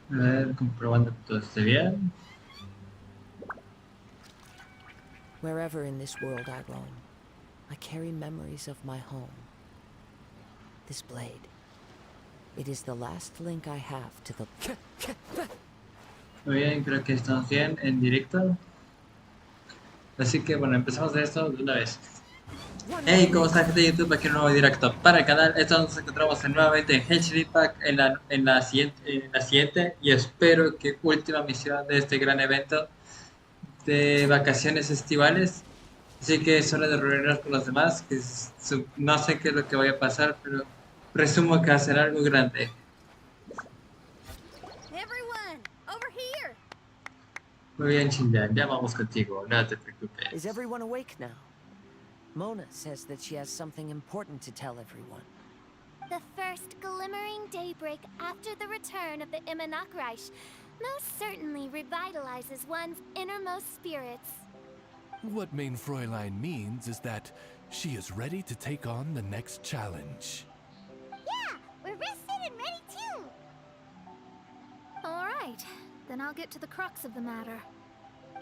A ver, comprobando que todo esté bien. Wherever in this world I roam, I carry memories of my home. This blade. It is the last link I have to the... Muy bien, creo que estamos bien en directo. Así que bueno, empezamos esto de una vez. Hey, ¿cómo está gente de YouTube? Aquí un nuevo directo para el canal. Esto nos encontramos nuevamente en Genshin Impact en la siguiente y espero que última misión de este gran evento de vacaciones estivales. Así que es hora de reunirnos con los demás, que no sé qué es lo que vaya a pasar, pero presumo que va a ser algo grande. Everyone, over here! Muy bien, Chinyan, ya vamos contigo, no te Is preocupes. everyone awake now? Mona says that she has something important to tell everyone. The first glimmering daybreak after the return of the Immonakreich most certainly revitalizes one's innermost spirits. What main Fräulein means is that she is ready to take on the next challenge. Yeah, we're rested and ready too! Alright, then I'll get to the crux of the matter.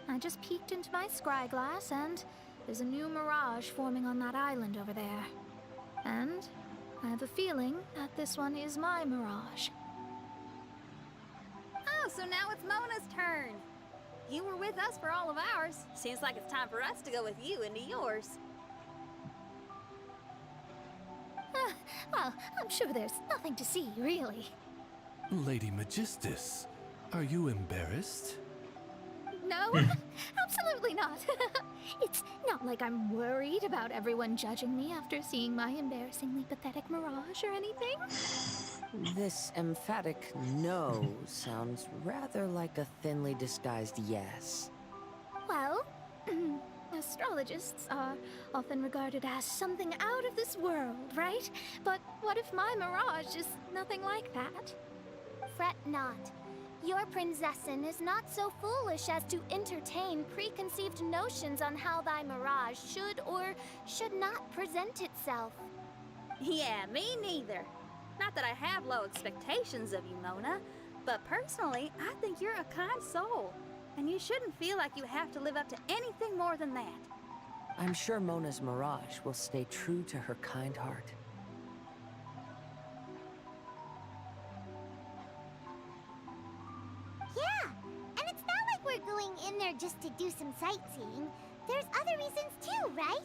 I just peeked into my scry glass and there's a new mirage forming on that island over there. And I have a feeling that this one is my mirage. Oh, so now it's Mona's turn. You were with us for all of ours. Seems like it's time for us to go with you into yours. Well, I'm sure there's nothing to see, really. Lady Magistus, are you embarrassed? No, absolutely not. It's not like I'm worried about everyone judging me after seeing my embarrassingly pathetic mirage or anything. This emphatic no sounds rather like a thinly disguised yes. Well, astrologists are often regarded as something out of this world, right? But what if my mirage is nothing like that? Fret not. Your prinzessin is not so foolish as to entertain preconceived notions on how thy mirage should or should not present itself. Yeah, me neither. Not that I have low expectations of you, Mona, but personally, I think you're a kind soul, and you shouldn't feel like you have to live up to anything more than that. I'm sure Mona's mirage will stay true to her kind heart. Yeah, and it's not like we're going in there just to do some sightseeing. There's other reasons too, right?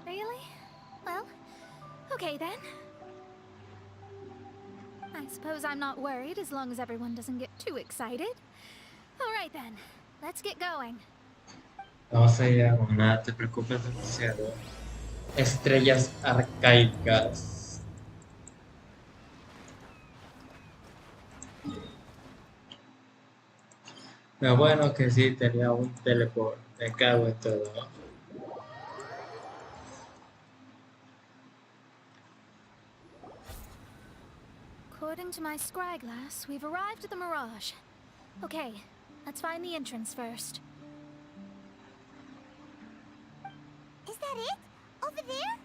Really? Well, okay then. I suppose I'm not worried as long as everyone doesn't get too excited. Alright then, let's get going. Vamos allá, no te preocupes demasiado. Estrellas arcaicas. Pero bueno que sí tenía un teleport. Me cago en todo. According to my scry glass, we've arrived at the Mirage. Okay, let's find the entrance first. Is that it? Over there?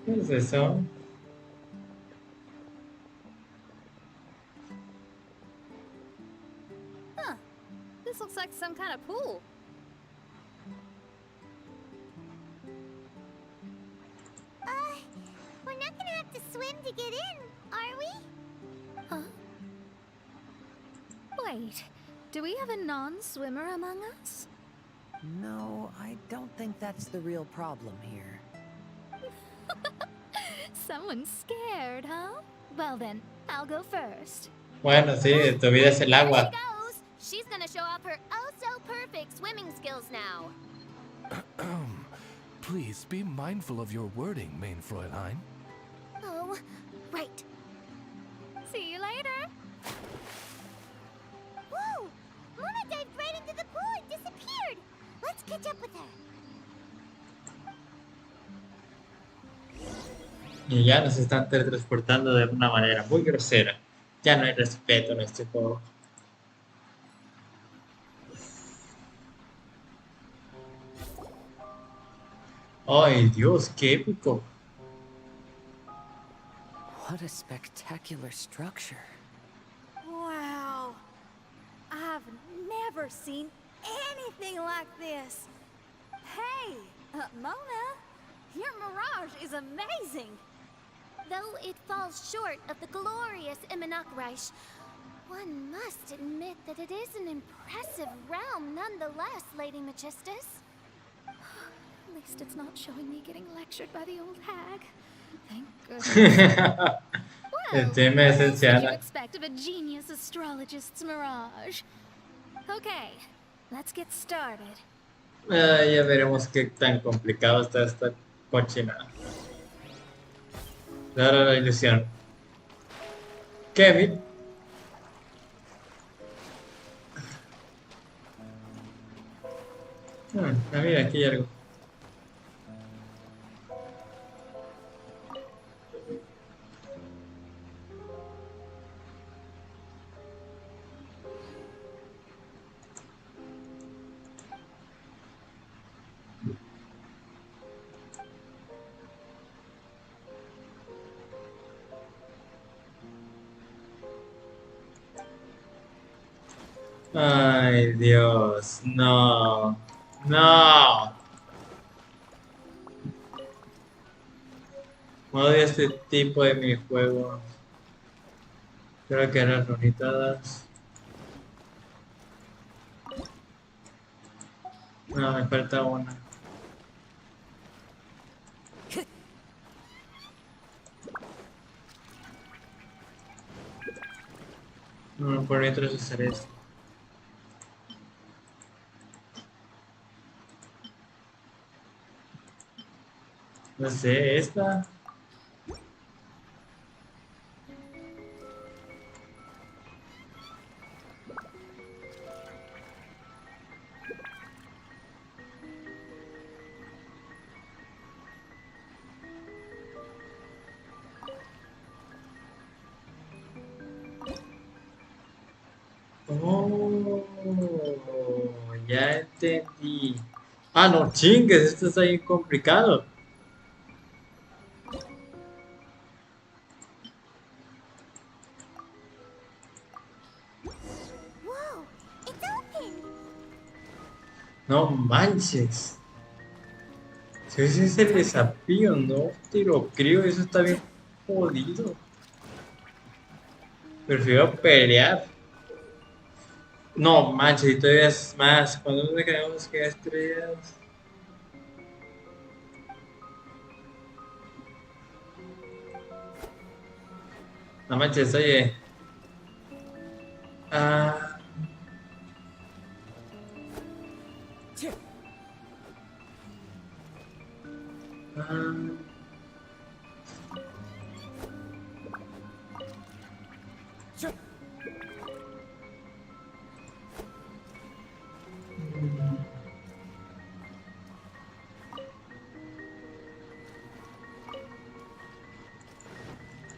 ¿Qué es eso? Huh. This looks like some kind of pool. We're not gonna have to swim to get in, are we? Huh? Wait, do we have a non-swimmer among us? No, I don't think that's the real problem here. Someone's scared, huh? Well then, I'll go first. Bueno, sí, tu vida es el There she agua. goes! She's gonna show off her oh-so-perfect swimming skills now. Please be mindful of your wording, main Fräulein. Oh, right. See you later. Whoa! Mona dived right into the pool and disappeared. Let's catch up with her. Y ya nos están teletransportando de una manera muy grosera. Ya no hay respeto en este juego. Ay, Dios, qué épico. What a spectacular structure. Wow. I've never seen anything like this. Hey, Mona, your mirage is amazing. Though it falls short of the glorious Immonakreich, one must admit that it is an impressive realm nonetheless, Lady Magistus. At least it's not showing me getting lectured by the old hag. Thank goodness. El Well, tema what es else would you anciana. expect of a genius astrologist's mirage? Okay, let's get started. Ya veremos qué tan complicado está esta cochinada. Ahora la ilusión. Kevin. Mira, aquí hay algo. Ay, Dios, no, no. Odio este tipo de minijuegos. Creo que eran runitas. No, me falta una. No, por mientras hacer esto. No sé, esta. Oh, ya entendí. Ah, no chingues, esto está bien complicado. Whoa, it's open! No manches. Si ese es el desafío, no te lo creo, eso está bien jodido. Prefiero pelear. No manches, y todavía es más. Cuando nos quedamos que estrellas. No manches, oye. Ah, ah.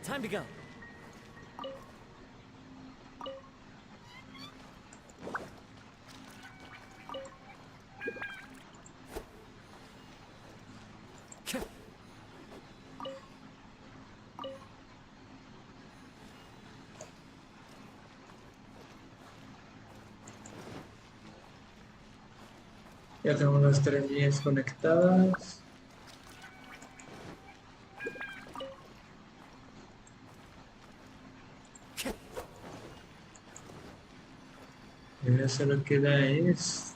Time to go. Ya tenemos las 3 líneas conectadas. Y ahora solo queda este.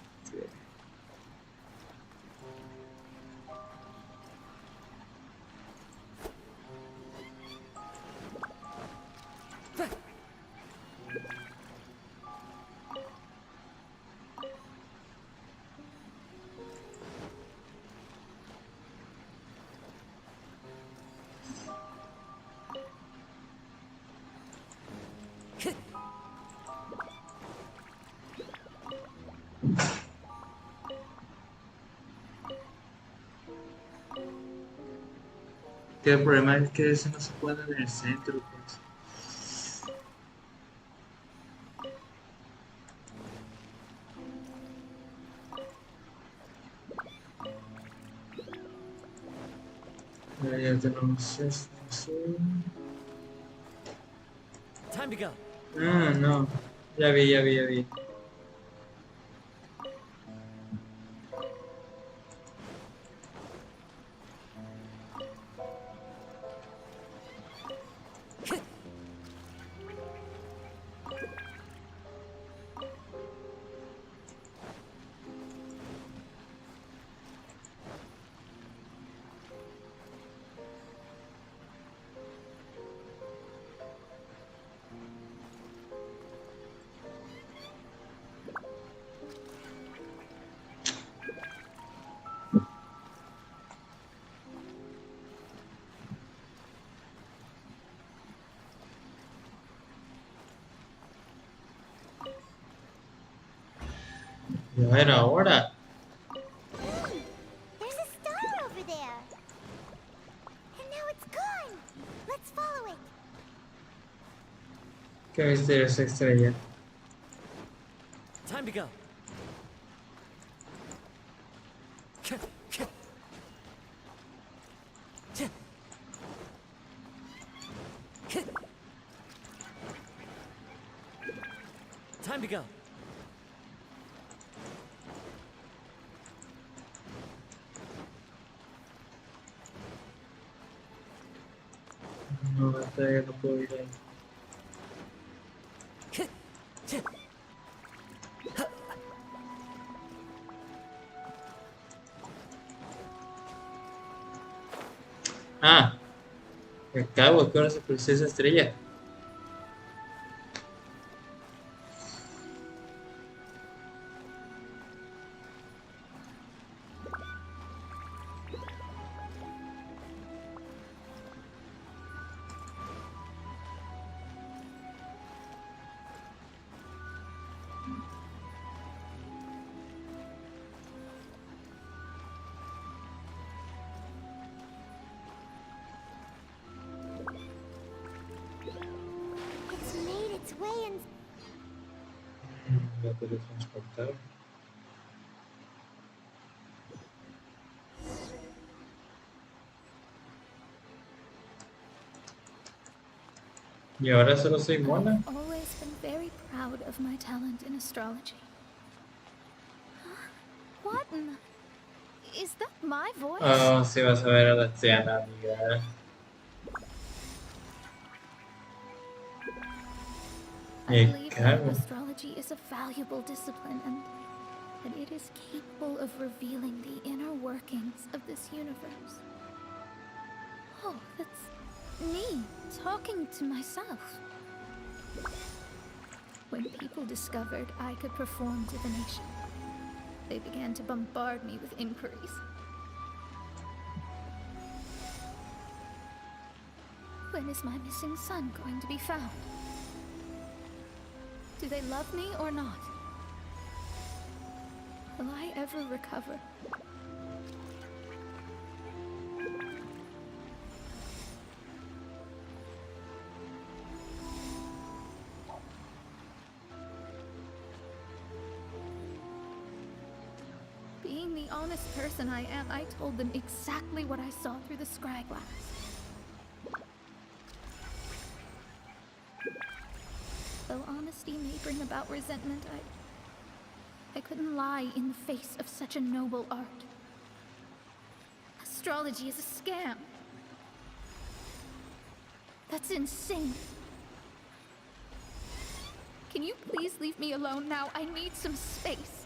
Que el problema es que ese no se puede en el centro, pues. Ya tenemos esto, sí. Time to go. Ah, no. Ya vi. Ya era hora. Hey, there's a star over there. And now it's gone. Let's follow it. Qué misteriosa estrella. Time to go. Time to go. No, todavía no puedo ir ahí. Ah, acabo, que ahora se apareció esa estrella. It's made its way in. La teletransportar. Y ahora solo soy mona. I've always been very proud of my talent in astrology. What in the... Is that my voice? Oh, sí vas a ver a la anciana, amiga. I Me believe that cago. astrology is a valuable discipline and that it is capable of revealing the inner workings of this universe. Oh, that's me talking to myself. When people discovered I could perform divination, they began to bombard me with inquiries. When is my missing son going to be found? Do they love me or not? Will I ever recover? Being the honest person I am, I told them exactly what I saw through the scry glass. Though honesty may bring about resentment, I couldn't lie in the face of such a noble art. Astrology is a scam. That's insane. Can you please leave me alone now? I need some space.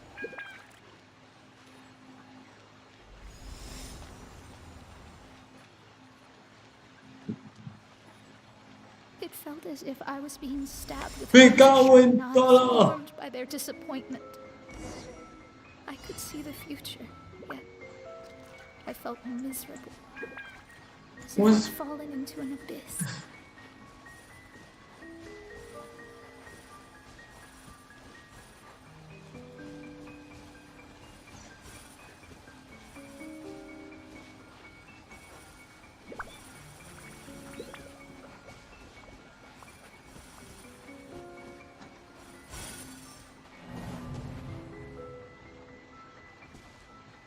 It felt as if I was being stabbed with Me cago sharp en knives todo. formed by their disappointment. I could see the future, yet I felt miserable. As if Was- I'd fallen into an abyss.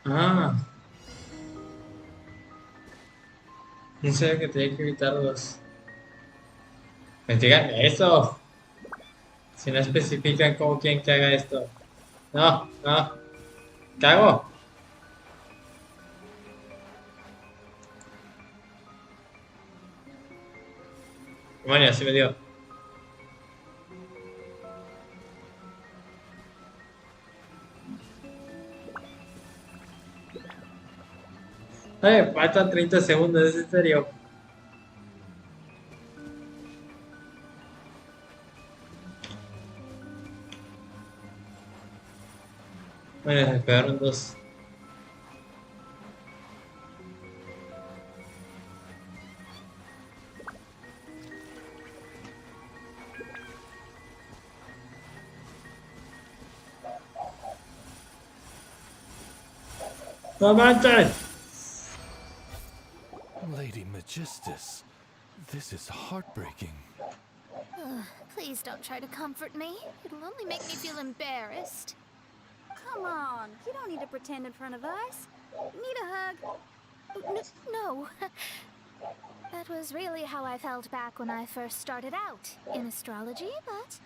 Ah, En serio que tenía que evitarlos. Digan eso. Si no especifican cómo quieren que haga esto. No, no. ¿Qué hago? Bueno, así me dio. Ay, faltan 30 segundos, ¿es en serio? Bueno, me pegaron dos. ¡No manches! Lady Magistus, this is heartbreaking. Please don't try to comfort me. It'll only make me feel embarrassed. Come on, you don't need to pretend in front of us. Need a hug? No. That was really how I felt back when I first started out in astrology, but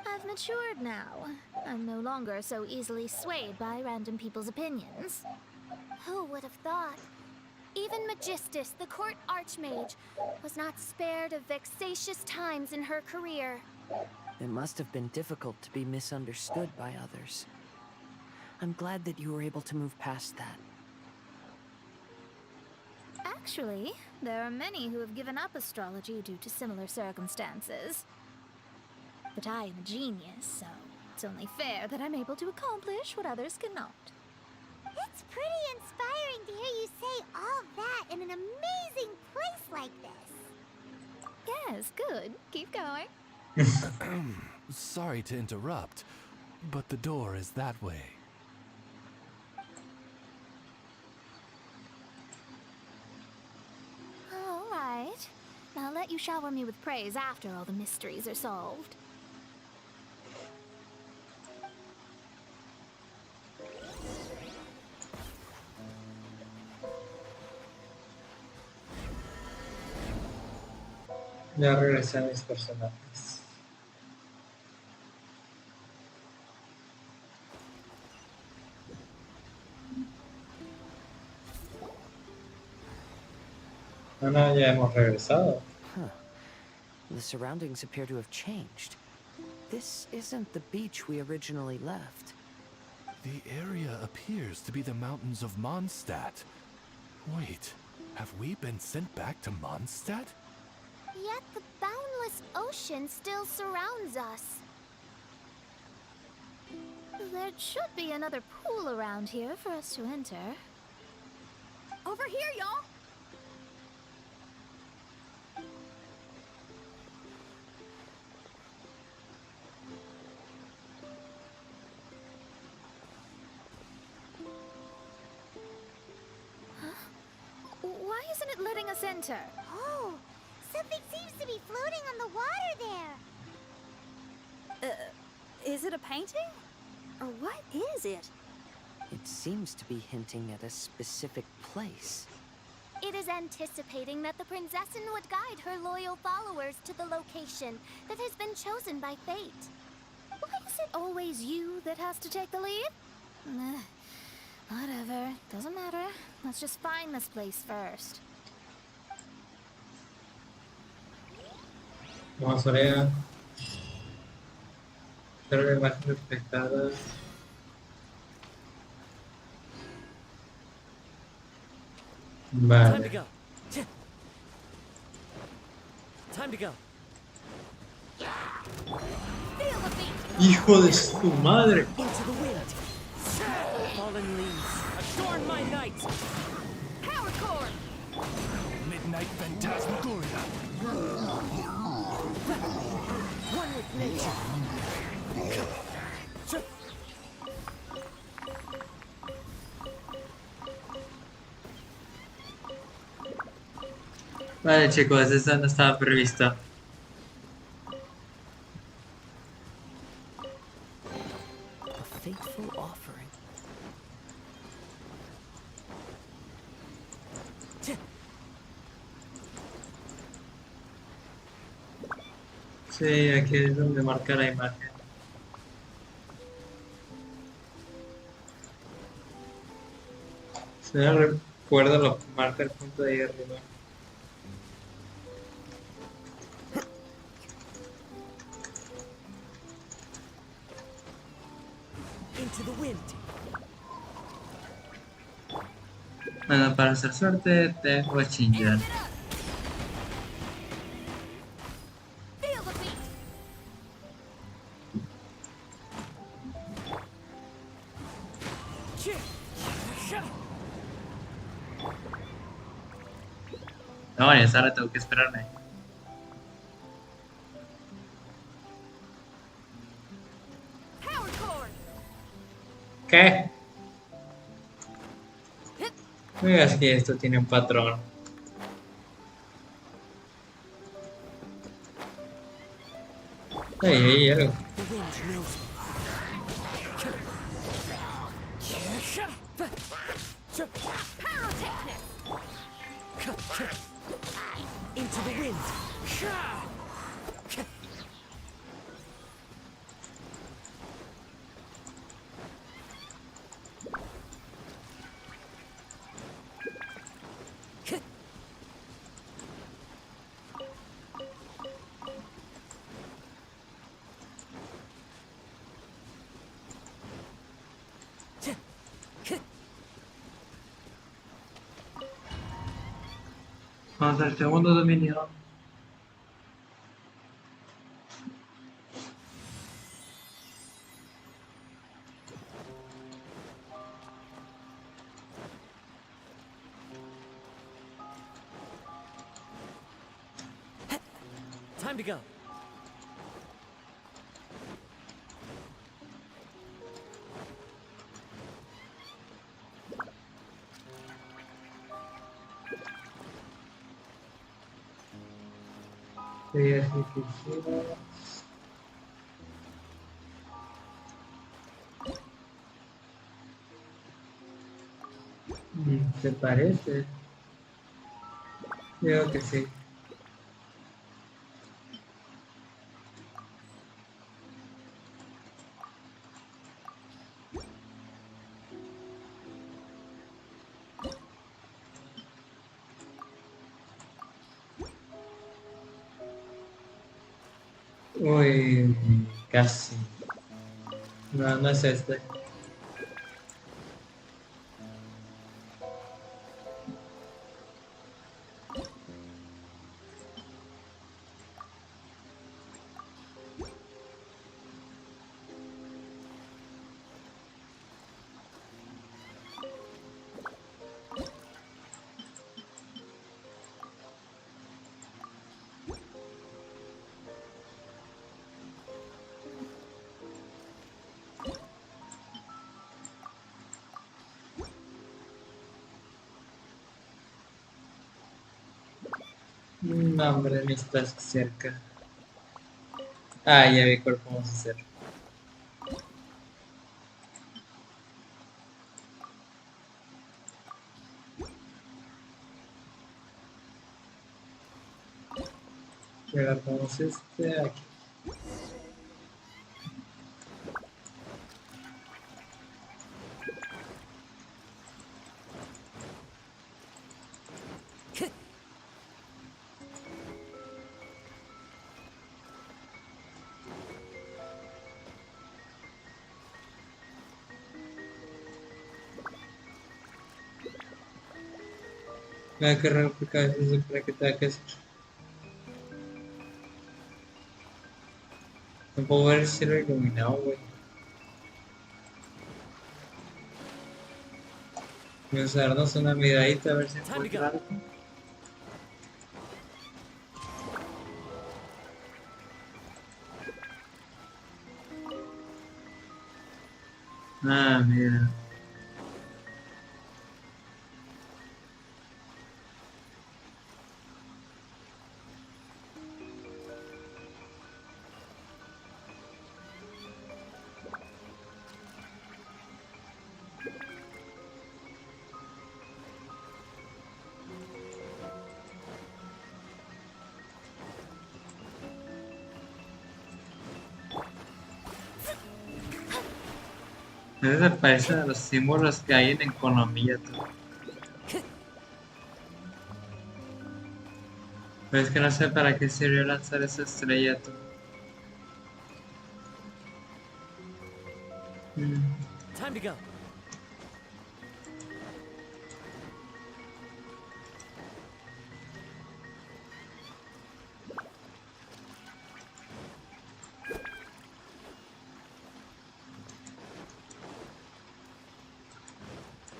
I've matured now. I'm no longer so easily swayed by random people's opinions. Who would have thought? Even Magistus, the court archmage, was not spared of vexatious times in her career. It must have been difficult to be misunderstood by others. I'm glad that you were able to move past that. Actually, there are many who have given up astrology due to similar circumstances. But I am a genius, so it's only fair that I'm able to accomplish what others cannot. It's pretty inspiring to hear you say all that in an amazing place like this. Yes, good. Keep going. Sorry to interrupt, but the door is that way. All right. I'll let you shower me with praise after all the mysteries are solved. Ya regresé a mis personajes. No, no, ya hemos regresado. Huh. The surroundings appear to have changed. This isn't the beach we originally left. The area appears to be the mountains of Mondstadt. Wait, have we been sent back to Mondstadt? Yet the boundless ocean still surrounds us. There should be another pool around here for us to enter. Over here, y'all! Why isn't it letting us enter? Oh, something seems to be floating on the water there. Is it a painting? Or what is it? It seems to be hinting at a specific place. It is anticipating that the Prinzessin would guide her loyal followers to the location that has been chosen by fate. Why is it always you that has to take the lead? Whatever, doesn't matter. Let's just find this place first. Vamos a ver. Espero que más respetadas. Time to Vale. go. Time to go. Feel the beat! ¡Hijo de su madre! Into the wind. Fallen leaves. Adorn my night. Power cord! Midnight Phantasmagoria. One with nature. Vale, chicos, esta no estaba prevista. A fateful offering. Sí, aquí es donde marca la imagen. Si no recuerdo, lo marca el punto de ahí arriba. Into the wind. Bueno, para hacer suerte, tengo que chingar. Feel the beat. No, y ahora tengo que esperarme. Power chord. ¿Qué? No digas que esto tiene un patrón. Ay, algo. The wind knows me. Pyrotechnics. Into the wind. Vamos al segundo dominio. Time to go. Sí, así que sí. ¿Te parece? Creo que sí. Uy, casi. No, no es este. No, hombre, ni estás cerca. Ah, ya vi cuál podemos hacer. Agarramos este aquí. Mira qué réplica es eso para que te hagas. No puedo ver si lo iluminado, güey. Vamos a darnos una miradita a ver si Time to encuentro go. algo. Ah, mira. Eso se parece a los símbolos que hay en economía, tú. Pero es que no sé para qué sirvió lanzar esa estrella, tú. Time to go.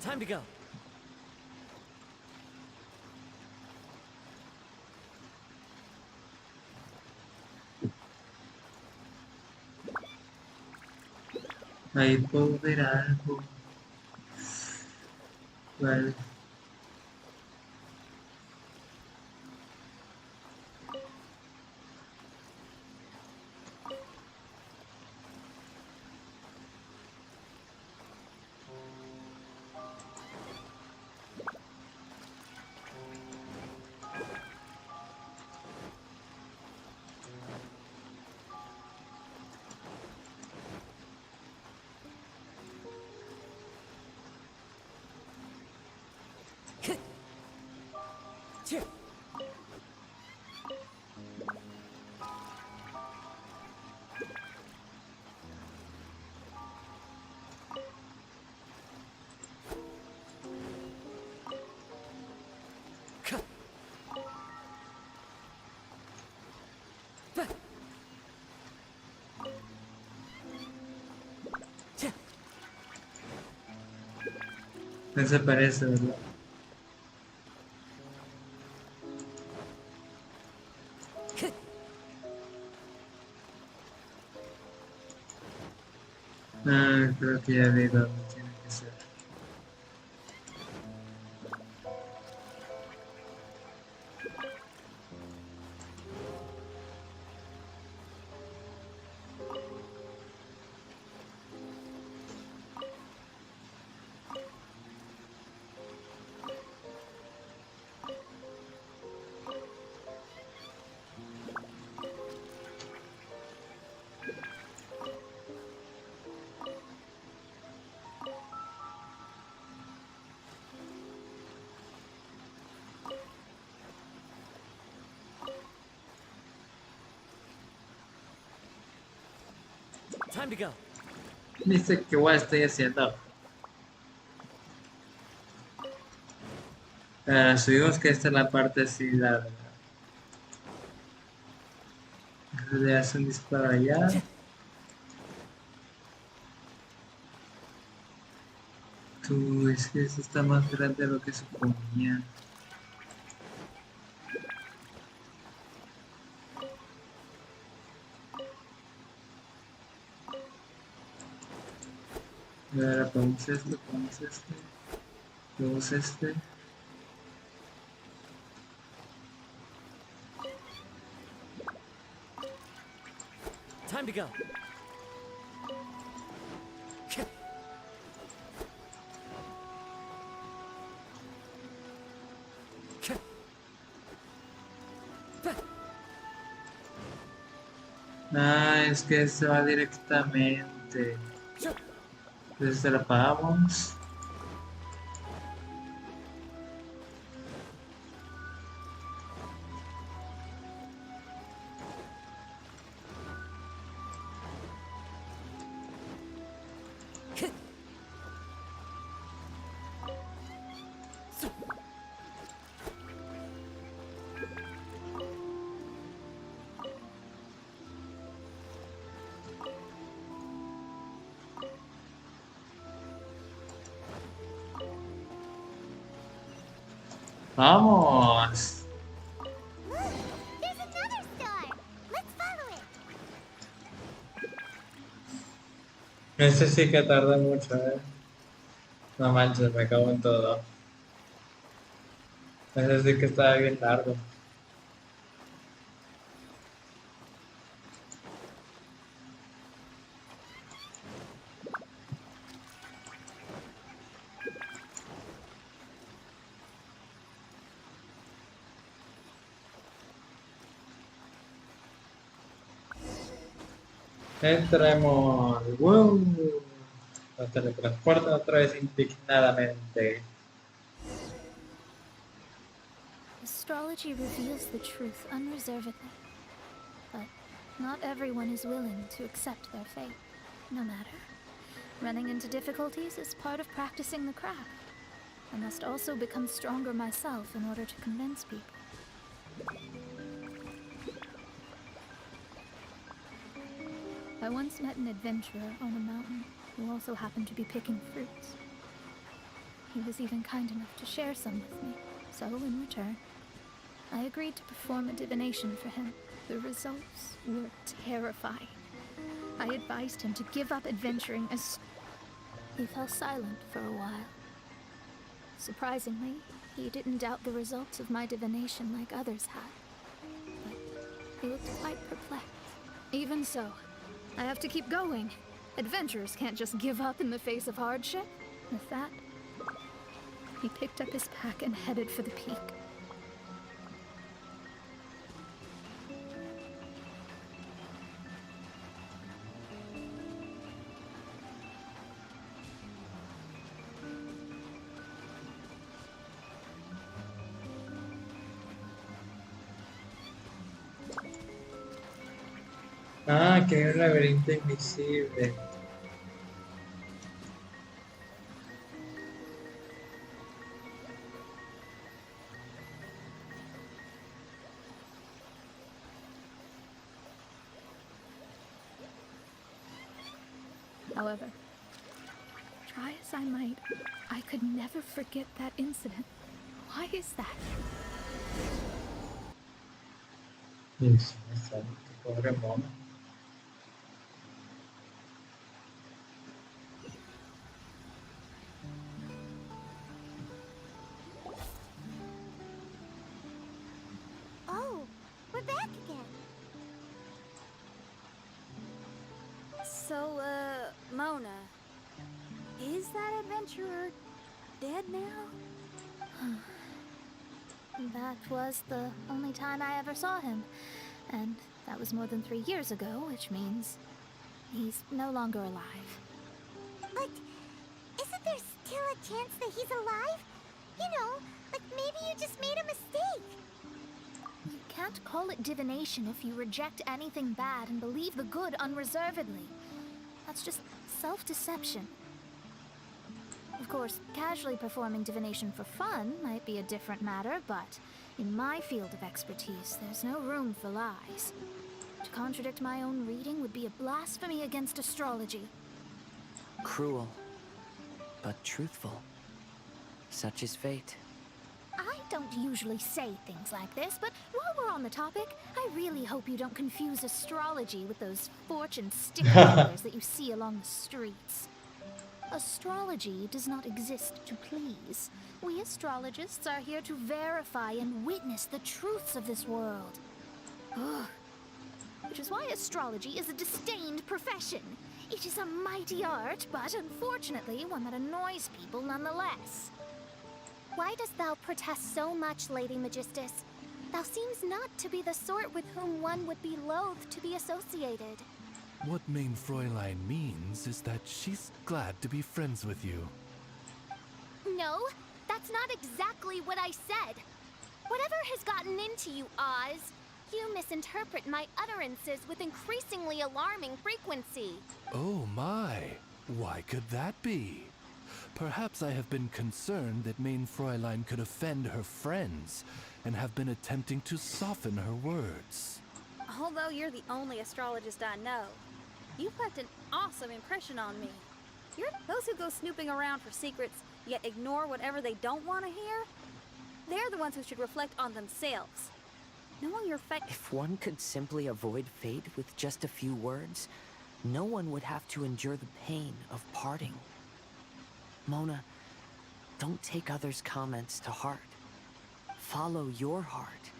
Time to go. Ahí puedo ver algo. Vale. No se parece, ¿verdad? Ah, creo que ya vi dónde tiene que ser. Time to go. Dice que igual estoy haciendo. Subimos que esta es la parte así, le hace un disparo allá. Tú, es que esto está más grande de lo que suponía. Y ahora ponemos este, ponemos este, ponemos este. Time to go. Ah, es que se va directamente. Entonces se la apagamos. Vamos. Look, there's another star. Let's follow it. Este sí que tarda mucho, No manches, me cago en todo. Ese sí que estaba bien largo. Entremos. ¡Wow! La teletransporta otra vez indignadamente. Astrology reveals the truth unreservedly. But not everyone is willing to accept their fate, no matter. Running into difficulties is part of practicing the craft. I must also become stronger myself in order to convince people. I once met an adventurer on a mountain who also happened to be picking fruits. He was even kind enough to share some with me, so in return, I agreed to perform a divination for him. The results were terrifying. I advised him to give up adventuring as... He fell silent for a while. Surprisingly, he didn't doubt the results of my divination like others had. But he looked quite perplexed. Even so, I have to keep going. Adventurers can't just give up in the face of hardship. With that, he picked up his pack and headed for the peak. Ah, que hay un laberinto invisible. However, try as I might, I could never forget that incident. Why is that? Dios mío santo, pobre mono. Oh, we're back again. So, Mona, is that adventurer dead now? That was the only time I ever saw him. And that was more than 3 years ago, which means he's no longer alive. But isn't there still a chance that he's alive? You know, like maybe you just made a mistake. You can't call it divination if you reject anything bad and believe the good unreservedly. That's just self-deception. Of course, casually performing divination for fun might be a different matter, but in my field of expertise, there's no room for lies. To contradict my own reading would be a blasphemy against astrology. Cruel, but truthful. Such is fate. I don't usually say things like this, but while we're on the topic, I really hope you don't confuse astrology with those fortune sticker figures that you see along the streets. Astrology does not exist to please. We astrologists are here to verify and witness the truths of this world. Ugh. Which is why astrology is a disdained profession. It is a mighty art, but unfortunately one that annoys people nonetheless. Why dost thou protest so much, Lady Magistus? Thou seems not to be the sort with whom one would be loath to be associated. What Main Fräulein means is that she's glad to be friends with you. No, that's not exactly what I said. Whatever has gotten into you, Oz, you misinterpret my utterances with increasingly alarming frequency. Oh my, why could that be? Perhaps I have been concerned that Main Fräulein could offend her friends and have been attempting to soften her words. Although you're the only astrologist I know, you've left an awesome impression on me. You're those who go snooping around for secrets, yet ignore whatever they don't want to hear. They're the ones who should reflect on themselves. Knowing your fate. If one could simply avoid fate with just a few words, no one would have to endure the pain of parting. Mona, don't take others' comments to heart. Follow your heart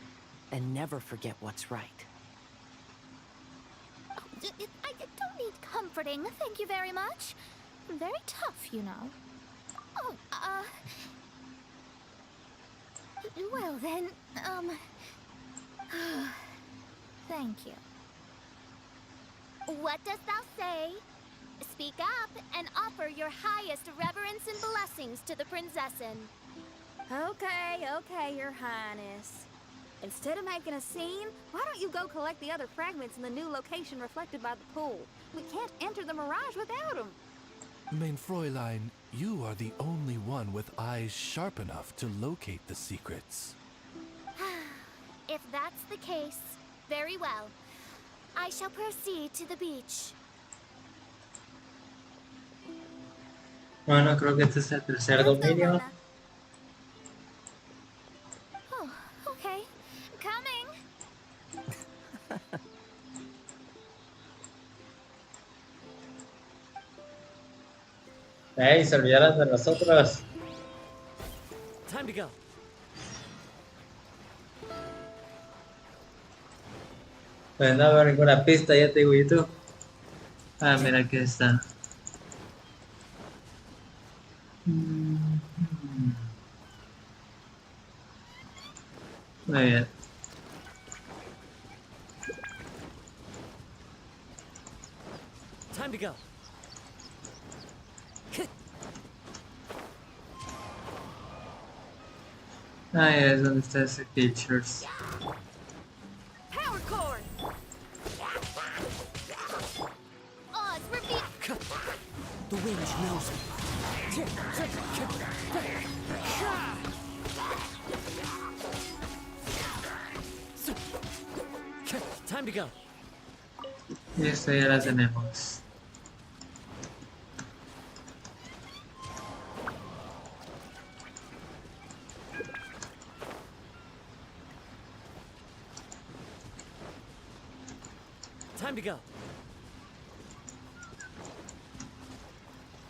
and never forget what's right. I don't need comforting, thank you very much. Very tough, you know. Oh, well then, thank you. What dost thou say? Speak up and offer your highest reverence and blessings to the prinzessin. Okay, okay, Your Highness. Instead of making a scene, why don't you go collect the other fragments in the new location reflected by the pool? We can't enter the mirage without them. Mein Fräulein, you are the only one with eyes sharp enough to locate the secrets. If that's the case, very well. I shall proceed to the beach. Bueno, creo que este es el tercer Let's go, dominio. Mona. Oh, okay. Coming. ¡Ey! Se olvidaron de nosotros. Time to go. Pues no veo ninguna pista, ya te digo, ¿y tú? Ah, mira, aquí está. Muy bien. Time to go. Ahí es donde está ese Pictures. Power cord! Oz, reveal. The wind knows me. Time to go. Y esta ya la tenemos. Time to go.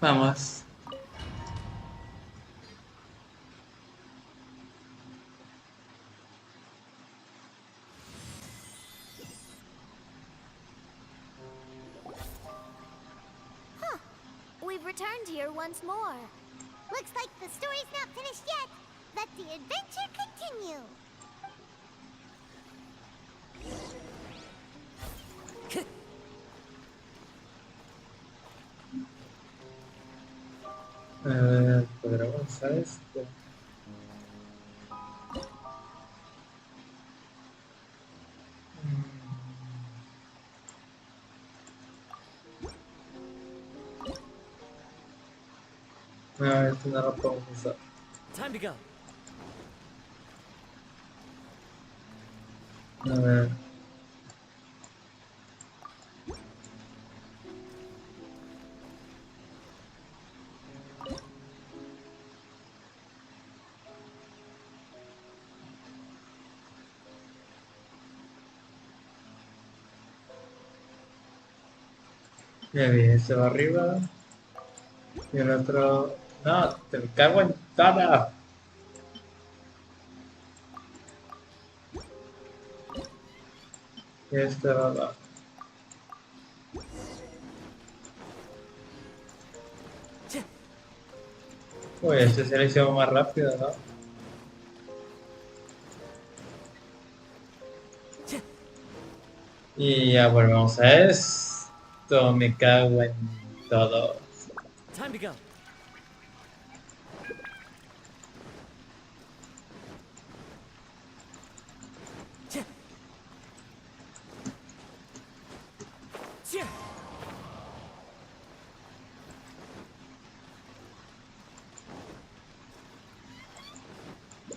Vamos. We've returned here once more. Looks like the story's not finished yet. Let the adventure continue. ¿Podremos usar esto? No, esto no lo podemos usar. Time to go. A ver. Ya vi, ese va arriba. Y el otro... No, te me cago en toda. Y este va abajo. Uy, este se le hizo más rápido, ¿no? Y ya volvemos a esto. Me cago en todo. Time to go.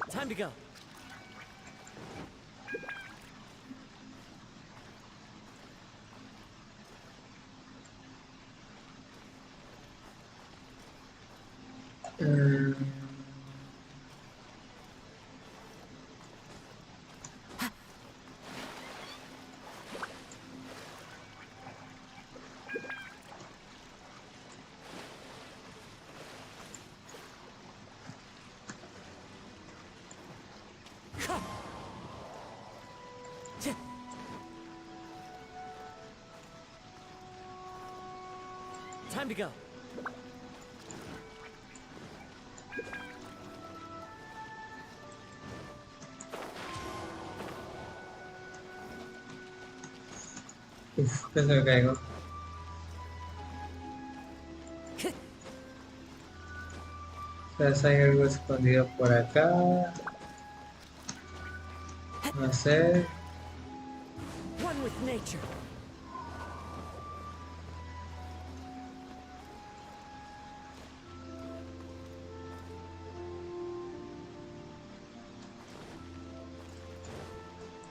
Time to go. Time to go. Uf, casi me caigo. Quizás hay algo escondido por acá. No sé. One with nature.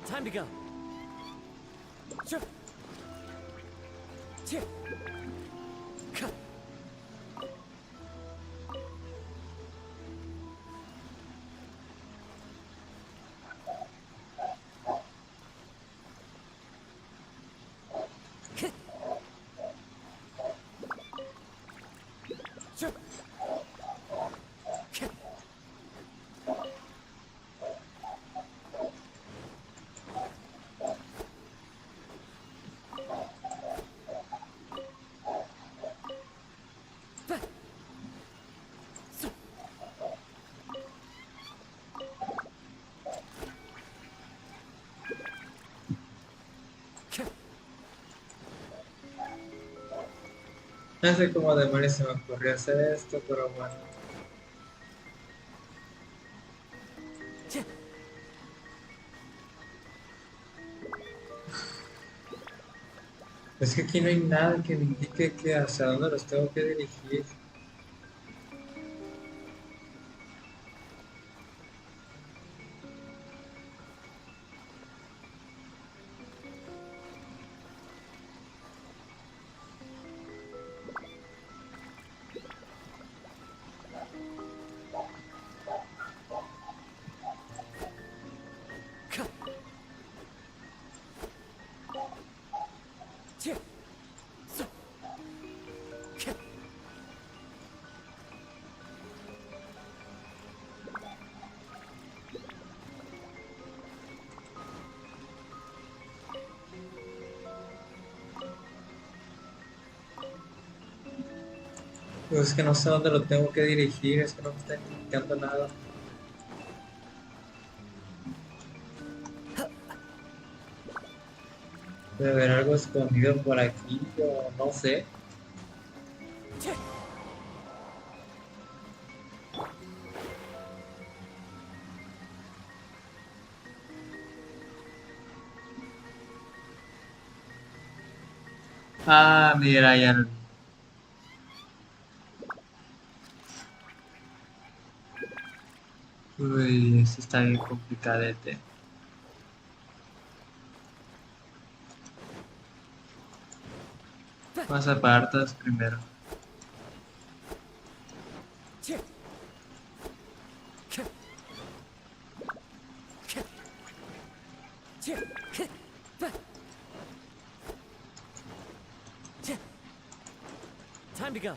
Time to go. Sure. Cheer. Cut. Sure. No sé cómo demonios se me ocurrió hacer esto, pero bueno. Es que aquí no hay nada que me indique que hacia dónde los tengo que dirigir. Pues es que no sé dónde lo tengo que dirigir, es que no me está indicando nada. Debe haber algo escondido por aquí o no sé. Ah, mira, ya lo vi. Uy, esto está bien complicadete. Vamos a parar todos primero. Time to go.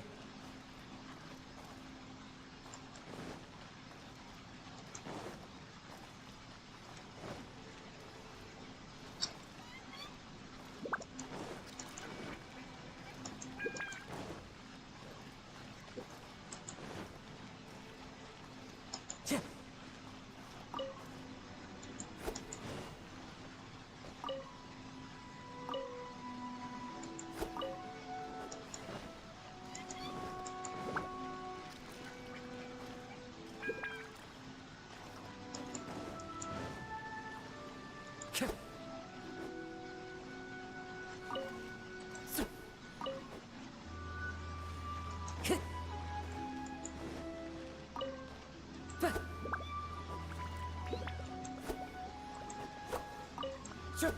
Sure.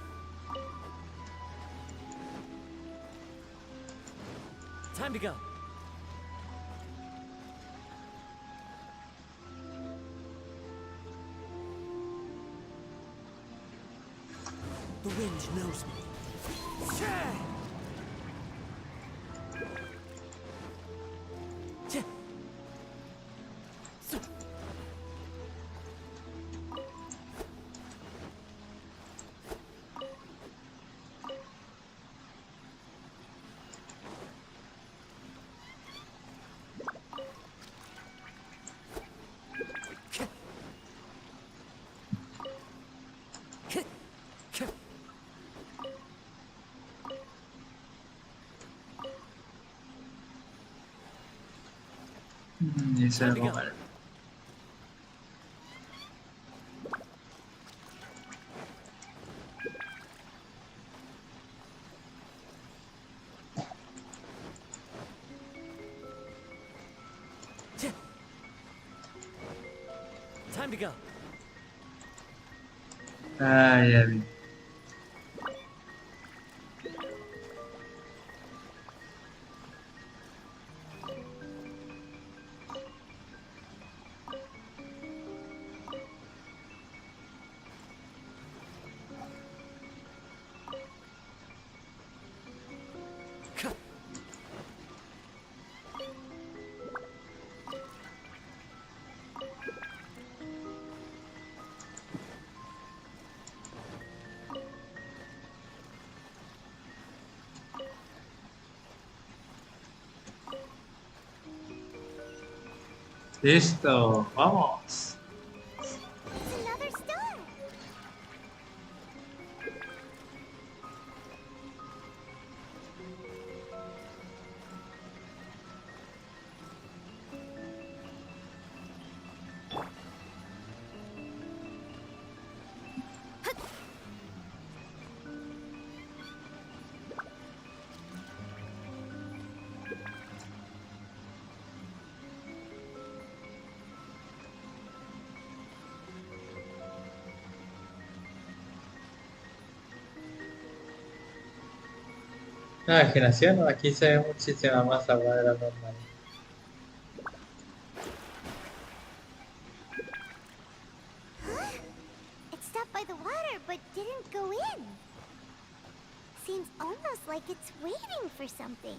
Time to go. The wind knows me. Y se Time to lo go. mal. Time to go. Ay, ya vi. Listo, vamos. It's another star. La imaginación, aquí se ve muchísima más agua de la normal. Huh? It stopped by the water, but didn't go in. Seems almost like it's waiting for something.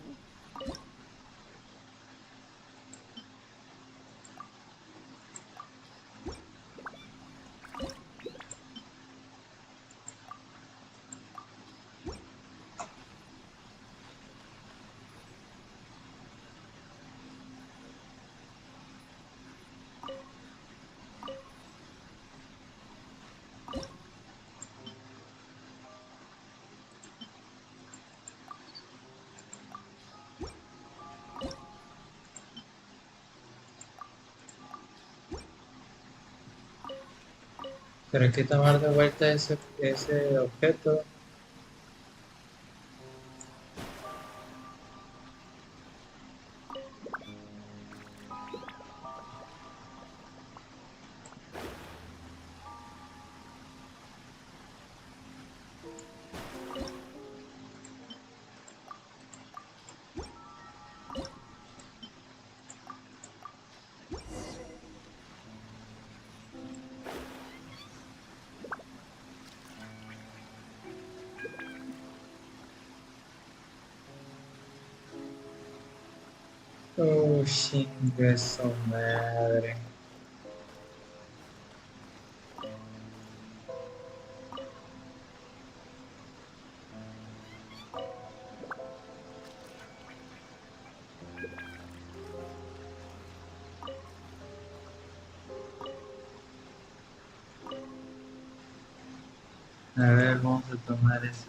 Pero hay que tomar de vuelta ese objeto. Oh, chingue su madre. A ver, vamos a tomar ese.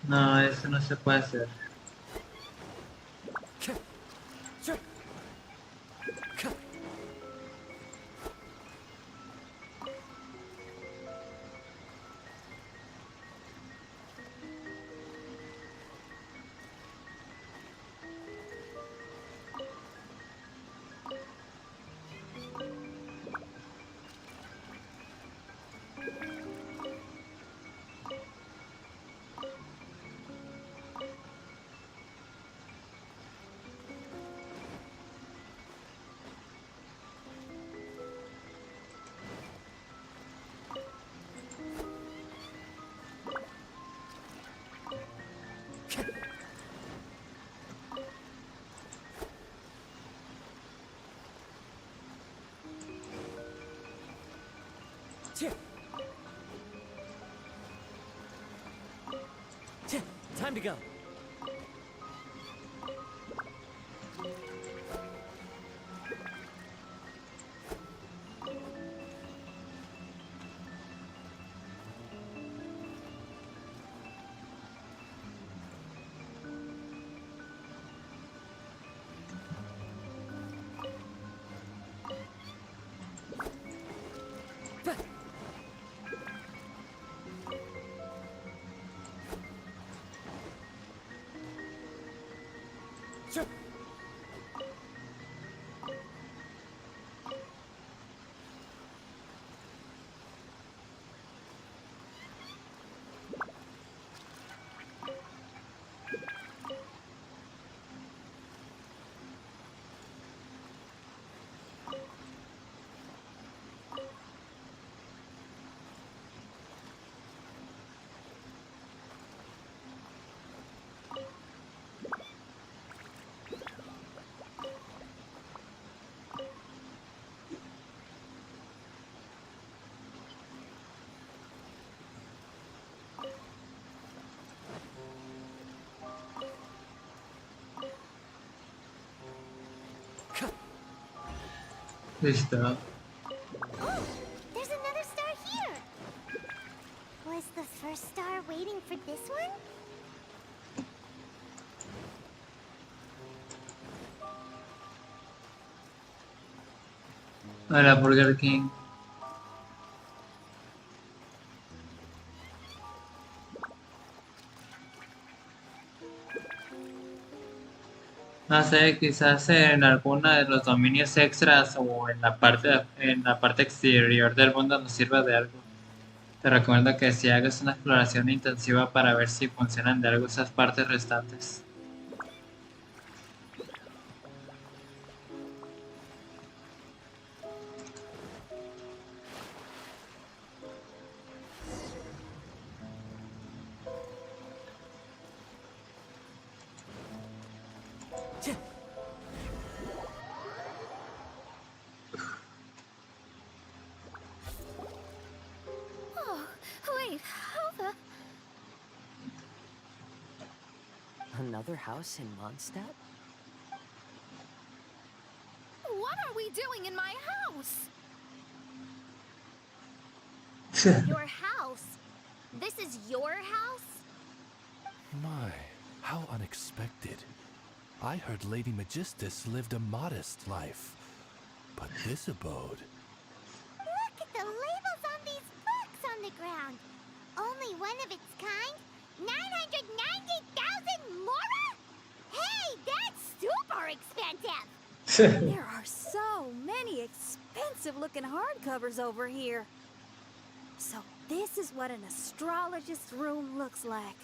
No, eso no se puede hacer. Time to go. Listo. Oh, there's another star here. Was the first star waiting for this one? Hola, Burger King. No sé, quizás en alguno de los dominios extras o en la parte exterior del mundo nos sirva de algo. Te recomiendo que si hagas una exploración intensiva para ver si funcionan de algo esas partes restantes. Oh, wait, how the... Another house in Mondstadt? What are we doing in my house? Your house? This is your house? My, how unexpected. I heard Lady Magistus lived a modest life. But this abode... Look at the labels on these books on the ground. Only one of its kind? 990,000 mora? Hey, that's super expensive! There are so many expensive-looking hardcovers over here. So this is what an astrologist's room looks like.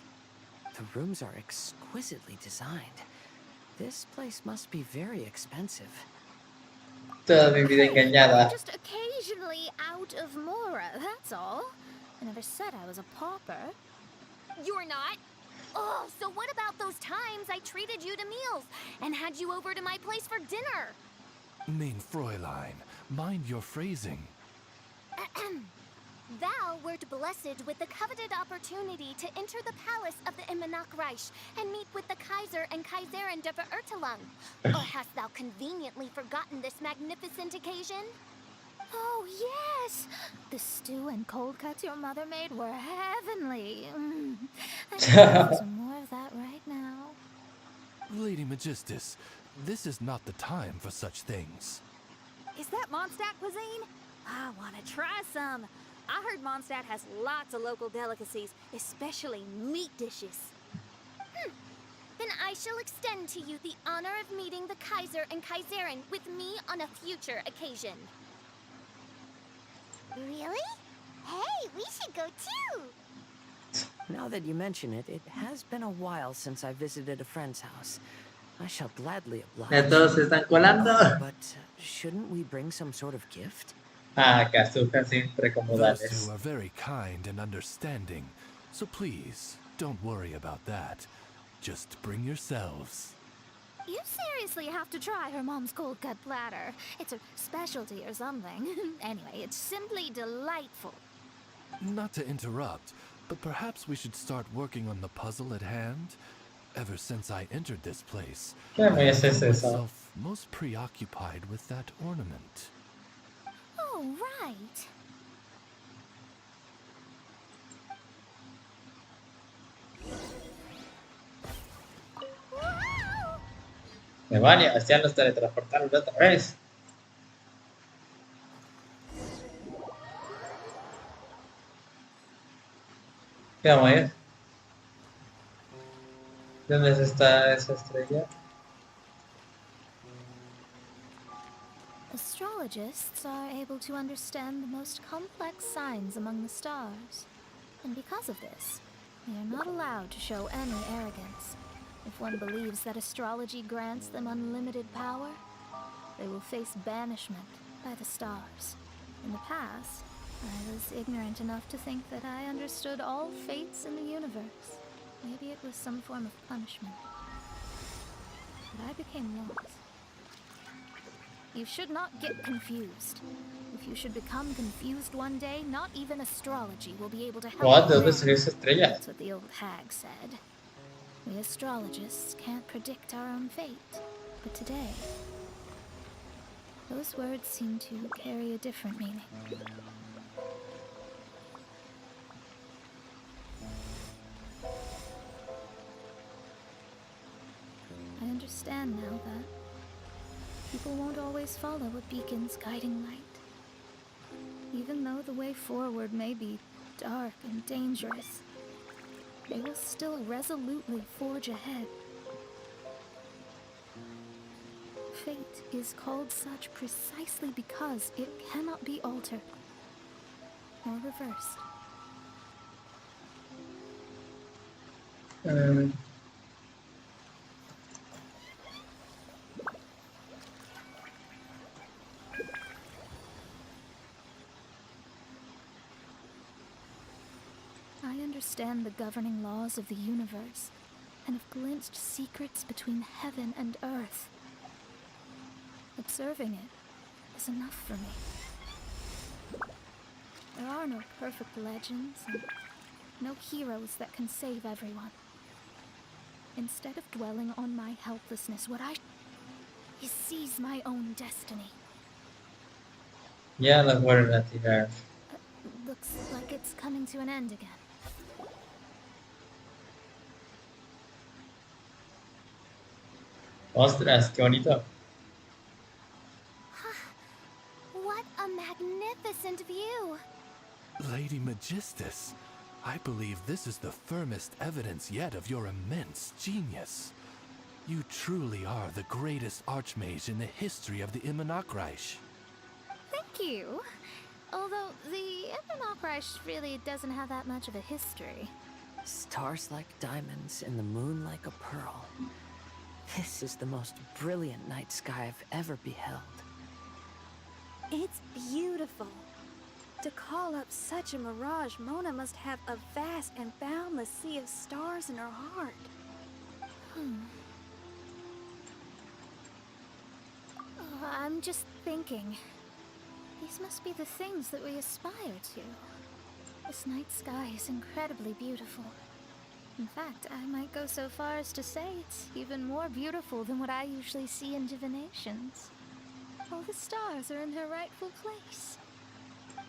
The rooms are exquisitely designed. This place must be very expensive. Toda mi vida I'm engañada. just occasionally out of mora, that's all. I never said I was a pauper. You're not? Oh, so what about those times I treated you to meals and had you over to my place for dinner? Mein Fräulein, mind your phrasing. Thou wert blessed with the coveted opportunity to enter the palace of the Immanok Reich and meet with the Kaiser and Kaiserin der Verurteilung. Or hast thou conveniently forgotten this magnificent occasion? Oh, yes! The stew and cold cuts your mother made were heavenly. I could have some more of that right now. Lady Magistus, this is not the time for such things. Is that Mondstadt cuisine? I want to try some. I heard Mondstadt has lots of local delicacies, especially meat dishes. Then I shall extend to you the honor of meeting the Kaiser and Kaiserin with me on a future occasion. Really? Hey, we should go too! Now that you mention it, it has been a while since I visited a friend's house. I shall gladly Ya oblige. todos se están colando. But shouldn't we bring some sort of gift? Ah, Kazuha siempre como Those dales. two are very kind and understanding, so please, don't worry about that. Just bring yourselves. You seriously have to try her mom's cold cut platter. It's a specialty or something. Anyway, it's simply delightful. Not to interrupt, but perhaps we should start working on the puzzle at hand. Ever since I entered this place, ¿Qué I have demonios es found eso? myself most preoccupied with that ornament. Oh, right. Demonios, ya nos teletransportaron otra vez. ¿Qué demonios? ¿Dónde está esa estrella? Astrologists are able to understand the most complex signs among the stars. And because of this, they are not allowed to show any arrogance. If one believes that astrology grants them unlimited power, they will face banishment by the stars. In the past, I was ignorant enough to think that I understood all fates in the universe. Maybe it was some form of punishment. But I became lost. You should not get confused. If you should become confused one day, not even astrology will be able to help What? ¿De you dónde then. salió esa estrella? That's what the old hag said. We astrologists can't predict our own fate. But today, those words seem to carry a different meaning. I understand now that people won't always follow a beacon's guiding light. Even though the way forward may be dark and dangerous, they will still resolutely forge ahead. Fate is called such precisely because it cannot be altered or reversed. I understand the governing laws of the universe and have glimpsed secrets between heaven and earth. Observing it is enough for me. There are no perfect legends and no heroes that can save everyone. Instead of dwelling on my helplessness, what I is seize my own destiny. Ya nos vuelven a tirar. Looks like it's coming to an end again. Ostras, qué bonito. What a magnificent view! Lady Magistus, I believe this is the firmest evidence yet of your immense genius. You truly are the greatest archmage in the history of the Immunocreich. Thank you. Although the Immunocreich really doesn't have that much of a history. Stars like diamonds and the moon like a pearl. This is the most brilliant night sky I've ever beheld. It's beautiful. To call up such a mirage, Mona must have a vast and boundless sea of stars in her heart. I'm just thinking. These must be the things that we aspire to. This night sky is incredibly beautiful. In fact, I might go so far as to say it's even more beautiful than what I usually see in divinations. All the stars are in their rightful place.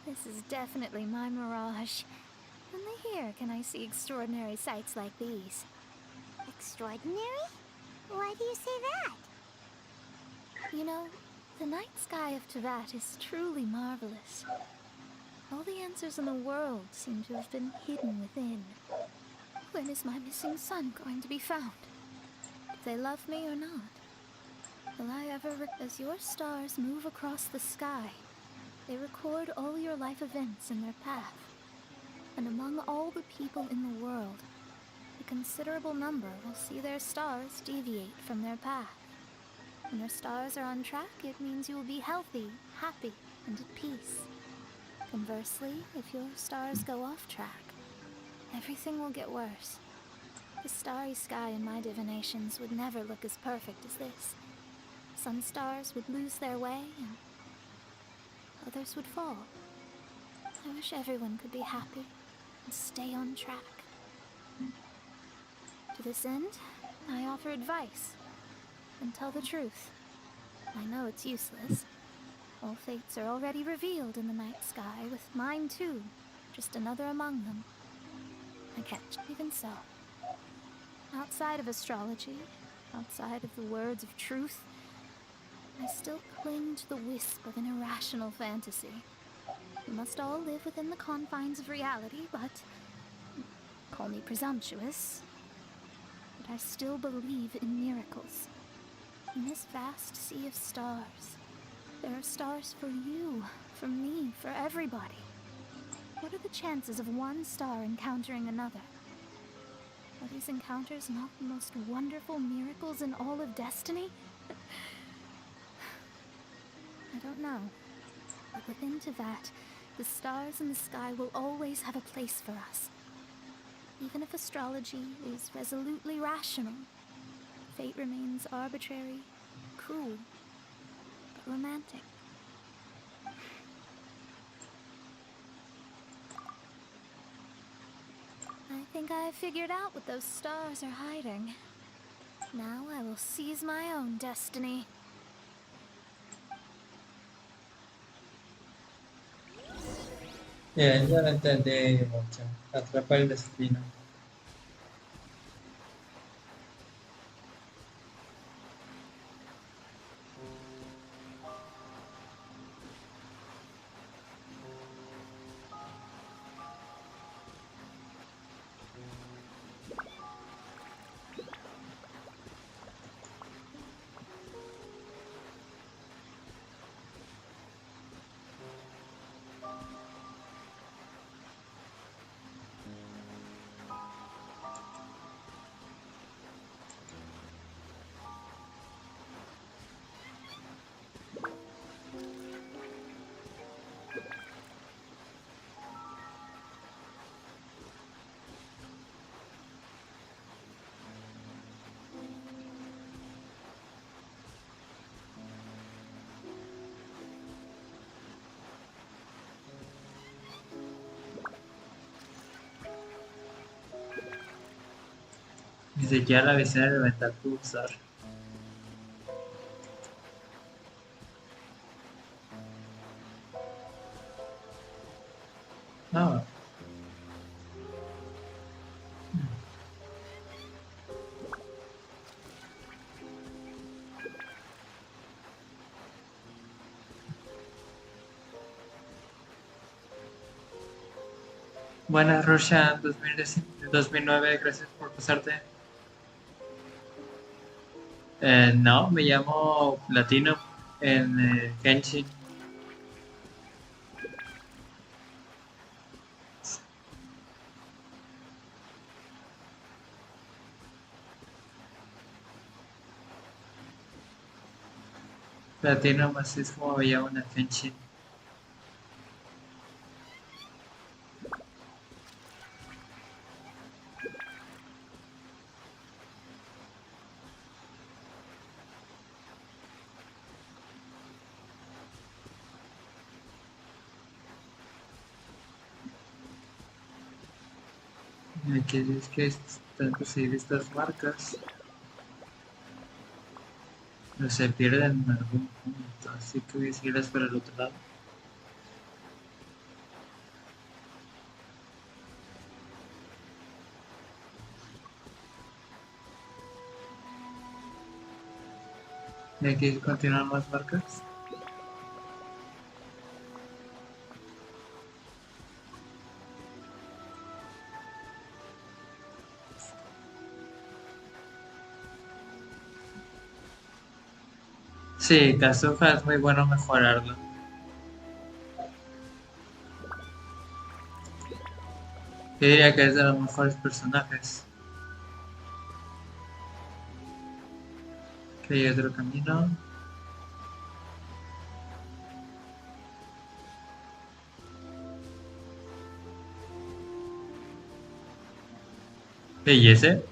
This is definitely my mirage. Only here can I see extraordinary sights like these. Extraordinary? Why do you say that? You know, the night sky of Tevat is truly marvelous. All the answers in the world seem to have been hidden within. When is my missing son going to be found? Do they love me or not? Will I ever... As your stars move across the sky, they record all your life events in their path. And among all the people in the world, a considerable number will see their stars deviate from their path. When your stars are on track, it means you will be healthy, happy, and at peace. Conversely, if your stars go off track, everything will get worse. The starry sky in my divinations would never look as perfect as this. Some stars would lose their way, and others would fall. I wish everyone could be happy, and stay on track. To this end, I offer advice and tell the truth. I know it's useless. All fates are already revealed in the night sky, with mine too, just another among them. I can't. Even so, outside of astrology, outside of the words of truth, I still cling to the wisp of an irrational fantasy. We must all live within the confines of reality, but call me presumptuous, but I still believe in miracles. In this vast sea of stars, there are stars for you, for me, for everybody. What are the chances of one star encountering another? Are these encounters not the most wonderful miracles in all of destiny? I don't know. But within to that, the stars in the sky will always have a place for us. Even if astrology is resolutely rational, fate remains arbitrary, cruel, but romantic. I think I've figured out what those stars are hiding. Now I will seize my own destiny. Bien, yo no entendí mucho. Atrapa el destino. Ni siquiera la visión elemental puedo usar. No. Buenas, Roshan 2009, gracias por pasarte. No, me llamo Latino en Genshin. Latino más es como me llamo en Genshin. Aquí es que están conseguir estas marcas, pero se pierden en algún punto, así que voy a seguirlas para el otro lado. Y aquí continúan más marcas. Sí, Kazuha es muy bueno mejorarlo. Yo diría que es de los mejores personajes. Que hay otro camino. ¿Y ese?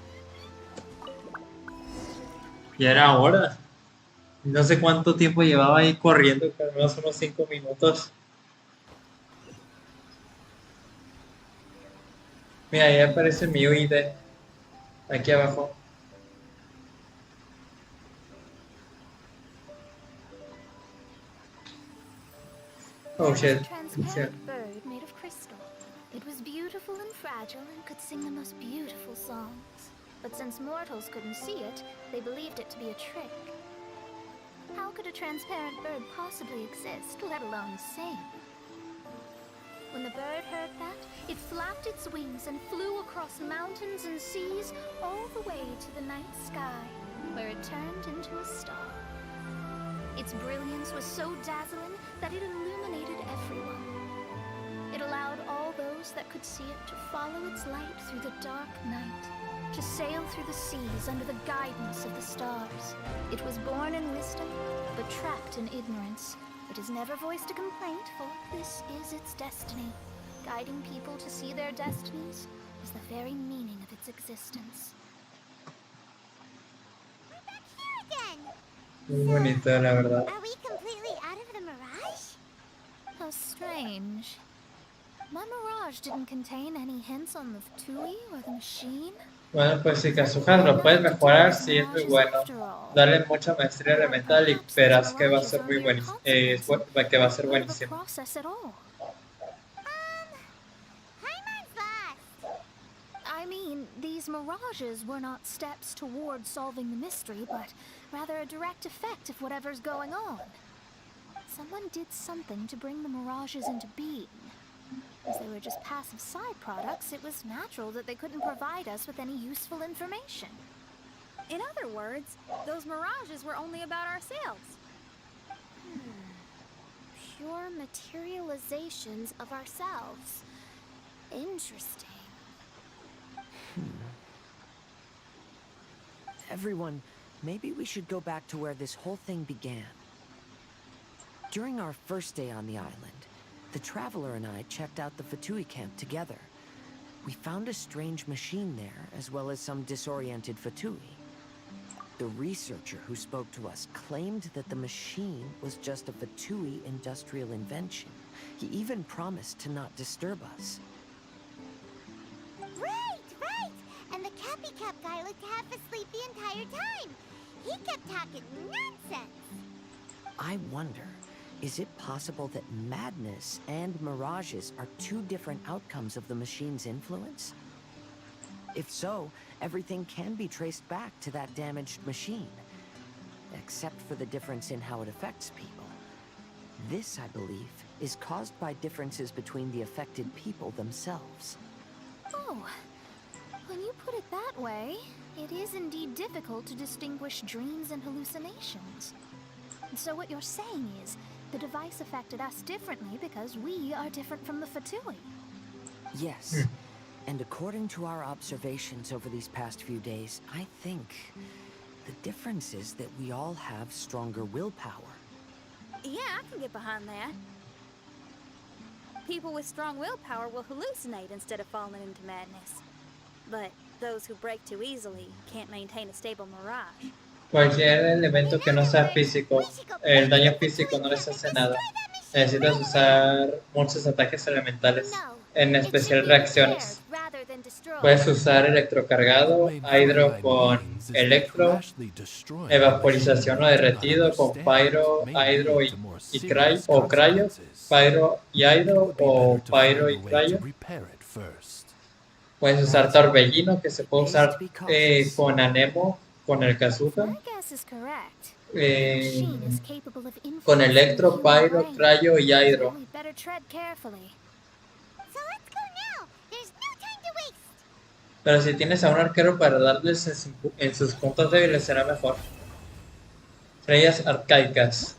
Ya era hora. No sé cuánto tiempo llevaba ahí corriendo, pero al menos unos 5 minutos. Mira, ahí aparece mi UID. Aquí abajo. Oh There was a shit. Shit. transparent bird made of crystal. It was beautiful and fragile and could sing the most beautiful songs. But since mortals couldn't see it, they believed it to be a trick. How could a transparent bird possibly exist, let alone sing? When the bird heard that, it flapped its wings and flew across mountains and seas all the way to the night sky, where it turned into a star. Its brilliance was so dazzling that it illuminated everyone. It allowed all those that could see it to follow its light through the dark night, to sail through the seas under the guidance of the stars. It was born in wisdom, but trapped in ignorance. It has never voiced a complaint, for this is its destiny. Guiding people to see their destinies is the very meaning of its existence. We're back here again! Muy bonito, la verdad. Are we completely out of the mirage? How strange. My mirage didn't contain any hints on the Fatui or the machine. Bueno, pues si Kazuha lo puedes mejorar, sí es muy bueno. Dale mucha maestría elemental y verás que va a ser muy buenísimo. Que va a ser buenísimo. Paimon's lost! I mean, these mirages were not steps toward solving the mystery, but rather a direct effect of whatever's going on. Someone did something to bring the mirages into being. As they were just passive side products, it was natural that they couldn't provide us with any useful information. In other words, those mirages were only about ourselves. Pure materializations of ourselves. Interesting. Everyone, maybe we should go back to where this whole thing began. During our first day on the island, the Traveler and I checked out the Fatui camp together. We found a strange machine there, as well as some disoriented Fatui. The researcher who spoke to us claimed that the machine was just a Fatui industrial invention. He even promised to not disturb us. Right! And the Cappy Cap guy looked half asleep the entire time. He kept talking nonsense. I wonder, is it possible that madness and mirages are two different outcomes of the machine's influence? If so, everything can be traced back to that damaged machine, except for the difference in how it affects people. This, I believe, is caused by differences between the affected people themselves. Oh, when you put it that way, it is indeed difficult to distinguish dreams and hallucinations. So what you're saying is, the device affected us differently because we are different from the Fatui. Yes. And according to our observations over these past few days, I think the difference is that we all have stronger willpower. Yeah, I can get behind that. People with strong willpower will hallucinate instead of falling into madness. But those who break too easily can't maintain a stable mirage. Cualquier elemento que no sea físico, el daño físico no les hace nada. Necesitas usar muchos ataques elementales, en especial reacciones. Puedes usar electrocargado, hidro con electro, evaporización o derretido con pyro, hidro y cryo, pyro y hidro o pyro y cryo. Puedes usar torbellino, que se puede usar con anemo, con el Kazuha. Con electro, pyro, cryo y hidro. Pero si tienes a un arquero para darles en sus puntos débiles será mejor. Estrellas arcaicas.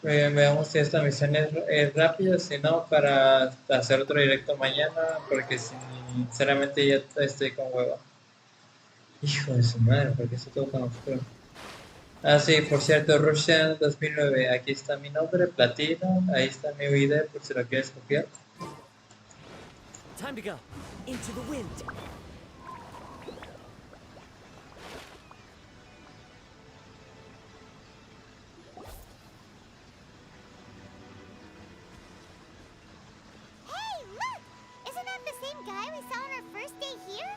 Veamos si esta misión es rápida, si no, para hacer otro directo mañana, porque sinceramente ya estoy con hueva. Hijo de su madre, ¿por qué está todo tan oscuro? Ah, sí, por cierto, Russian 2009, aquí está mi nombre, platino, ahí está mi ID por si lo quieres copiar. Time to go. Into the wind. guy we saw on our first day here?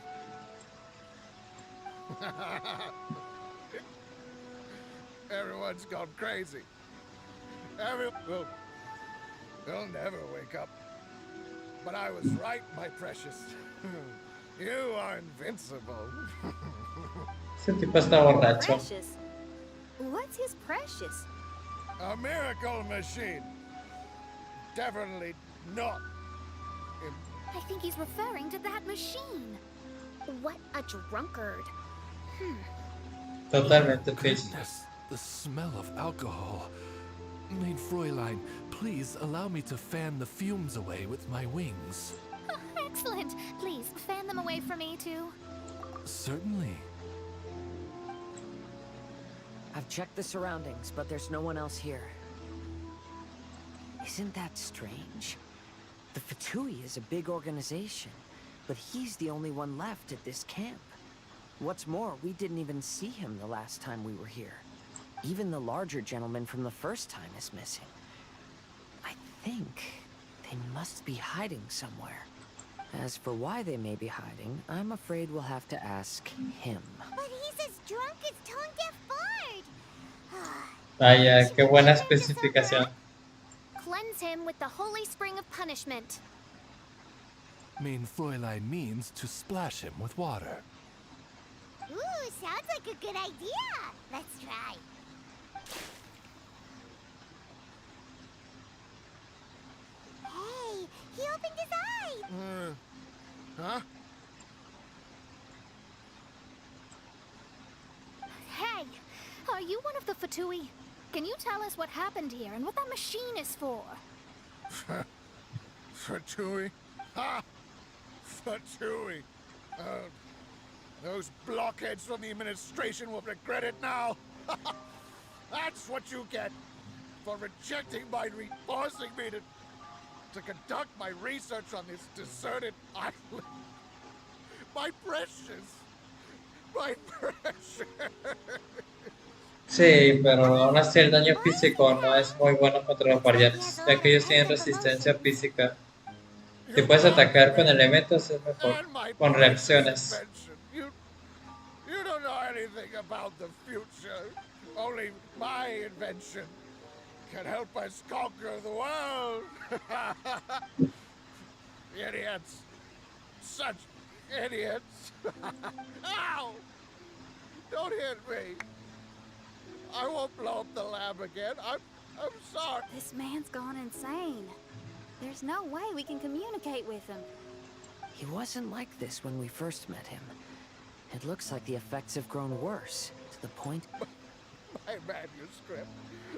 Everyone's gone crazy. They'll never wake up. But I was right, my precious. You are invincible. Ese tipo está borracho. Precious? What's his precious? A miracle machine. Definitely not. I think he's referring to that machine. What a drunkard. Totalmente fish. Goodness, the smell of alcohol. Main Fräulein, please allow me to fan the fumes away with my wings. Excellent. Please, fan them away from me, too. Certainly. I've checked the surroundings, but there's no one else here. Isn't that strange? The Fatui is a big organization, but he's the only one left at this camp. What's more, we didn't even see him the last time we were here. Even the larger gentleman from the first time is missing. I think they must be hiding somewhere. As for why they may be hiding, I'm afraid we'll have to ask him. But he's as drunk as Tone Deaf Bard. Vaya, qué buena especificación. Cleanse him with the holy spring of punishment. Main Fräulein means to splash him with water. Ooh, sounds like a good idea. Let's try. Hey, he opened his eyes. Huh? Hey, are you one of the Fatui? Can you tell us what happened here and what that machine is for? Fatui? Ha! Fatui! Those blockheads from the administration will regret it now. That's what you get for rejecting forcing me to conduct my research on this deserted island. My precious! My precious! Sí, pero aún así el daño físico no es muy bueno contra los guardianes, ya que ellos tienen resistencia física. Si puedes atacar con elementos es mejor, con reacciones. You don't know anything about the future. Only my invention can help us conquer the world. Idiots. Such idiots. Ow! Don't hit me. I won't blow up the lab again. I'm sorry. This man's gone insane. There's no way we can communicate with him. He wasn't like this when we first met him. It looks like the effects have grown worse, to the point... My manuscript.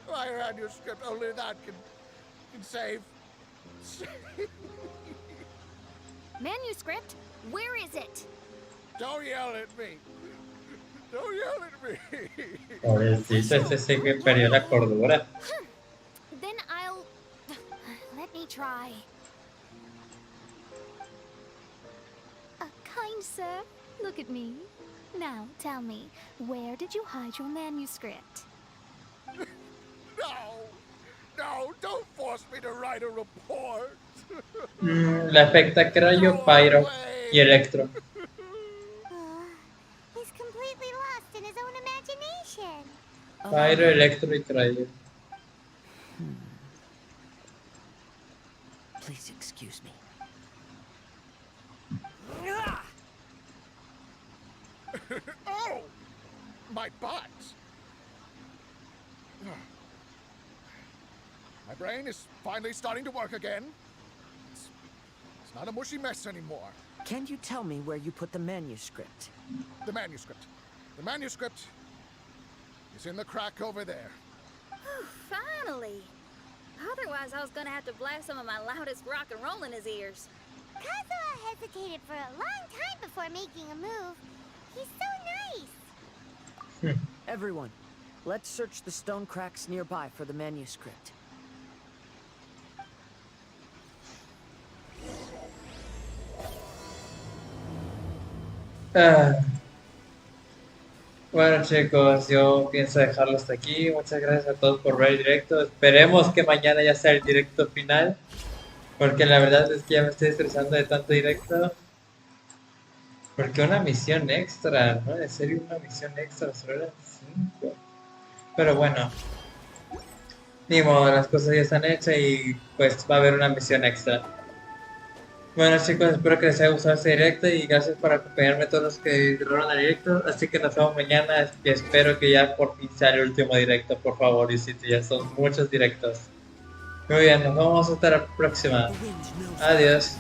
My manuscript. Only that can save... Manuscript? Where is it? Don't yell at me. Don't yell at me. Pobrecito, ese sí que perdió la cordura. Then I'll... Let me try. Kind sir, look at me. Now, tell me, where did you hide your manuscript? No, don't force me to write a report. Le afecta Cryo, Pyro y Electro. He's completely lost in his own imagination. Pyro, Electro y Cryo. Please excuse me. Oh! My butt! My brain is finally starting to work again. It's not a mushy mess anymore. Can you tell me where you put the manuscript? The manuscript. The manuscript is in the crack over there. Finally! Otherwise, I was gonna have to blast some of my loudest rock and roll in his ears. Kazuha hesitated for a long time before making a move. He's so nice. Everyone, let's search the stone cracks nearby for the manuscript. Bueno chicos, yo pienso dejarlo hasta aquí. Muchas gracias a todos por ver el directo. Esperemos que mañana ya sea el directo final. Porque la verdad es que ya me estoy estresando de tanto directo. Porque una misión extra, ¿no? En serio, una misión extra, solo eran 5. Pero bueno, ni modo, las cosas ya están hechas y pues va a haber una misión extra. Bueno chicos, espero que les haya gustado este directo y gracias por acompañarme todos los que entraron al directo. Así que nos vemos mañana y espero que ya por fin sea el último directo, por favor, Diosito, ya son muchos directos. Muy bien, nos vemos hasta la próxima. Adiós.